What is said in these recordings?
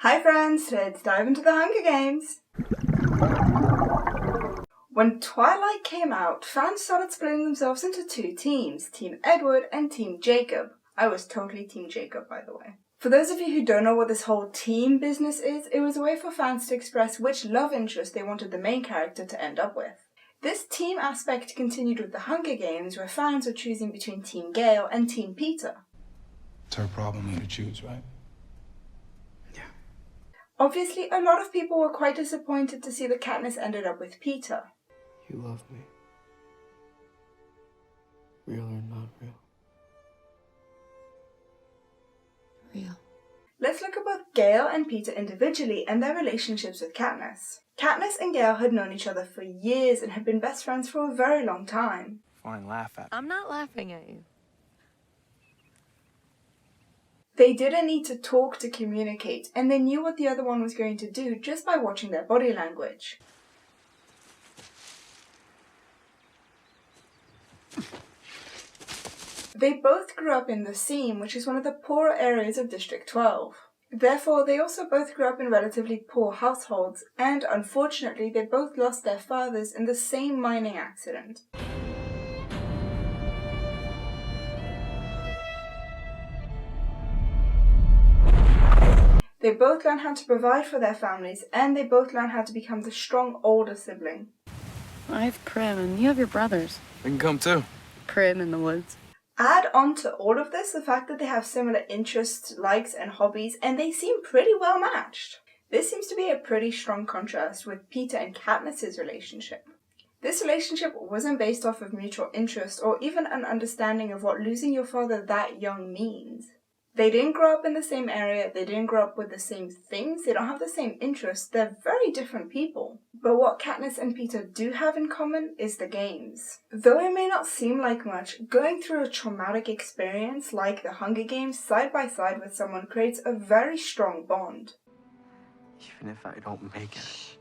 Hi friends, let's dive into the Hunger Games! When Twilight came out, fans started splitting themselves into two teams, Team Edward and Team Jacob. I was totally Team Jacob, by the way. For those of you who don't know what this whole team business is, it was a way for fans to express which love interest they wanted the main character to end up with. This team aspect continued with the Hunger Games, where fans were choosing between Team Gale and Team Peeta. It's her problem to choose, right? Yeah. Obviously, a lot of people were quite disappointed to see that Katniss ended up with Peeta. You love me. Real or not real? Real. Let's look at both Gale and Peeta individually and their relationships with Katniss. Katniss and Gale had known each other for years and had been best friends for a very long time. Fine, laugh at me. I'm not laughing at you. They didn't need to talk to communicate, and they knew what the other one was going to do just by watching their body language. They both grew up in the Seam, which is one of the poorer areas of District 12. Therefore, they also both grew up in relatively poor households, and unfortunately, they both lost their fathers in the same mining accident. They both learn how to provide for their families, and they both learn how to become the strong older sibling. I have Prim, and you have your brothers. We can come too. Prim in the woods. Add on to all of this the fact that they have similar interests, likes, and hobbies, and they seem pretty well matched. This seems to be a pretty strong contrast with Peeta and Katniss's relationship. This relationship wasn't based off of mutual interest or even an understanding of what losing your father that young means. They didn't grow up in the same area, they didn't grow up with the same things, they don't have the same interests, they're very different people. But what Katniss and Peeta do have in common is the games. Though it may not seem like much, going through a traumatic experience like the Hunger Games side by side with someone creates a very strong bond. Even if I don't make it.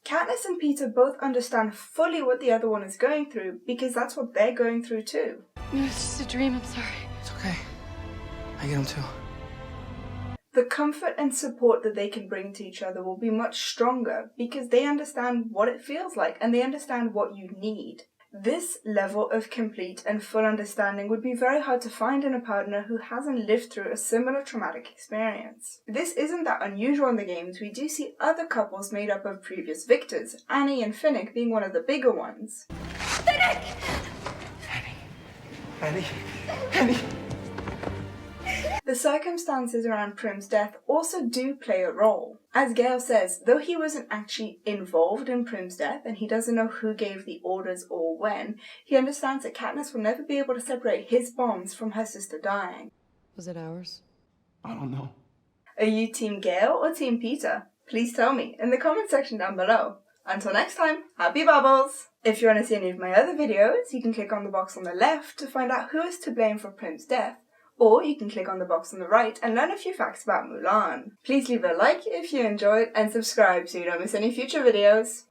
Katniss and Peeta both understand fully what the other one is going through because that's what they're going through too. It's just a dream, I'm sorry. It's okay. I get them too. The comfort and support that they can bring to each other will be much stronger because they understand what it feels like and they understand what you need. This level of complete and full understanding would be very hard to find in a partner who hasn't lived through a similar traumatic experience. This isn't that unusual in the games. We do see other couples made up of previous victors, Annie and Finnick being one of the bigger ones. Finnick! Annie! The circumstances around Prim's death also do play a role. As Gale says, though he wasn't actually involved in Prim's death and he doesn't know who gave the orders or when, he understands that Katniss will never be able to separate his bombs from her sister dying. Was it ours? I don't know. Are you Team Gale or Team Peeta? Please tell me in the comment section down below. Until next time, happy bubbles! If you want to see any of my other videos, you can click on the box on the left to find out who is to blame for Prim's death, or you can click on the box on the right and learn a few facts about Mulan. Please leave a like if you enjoyed and subscribe so you don't miss any future videos.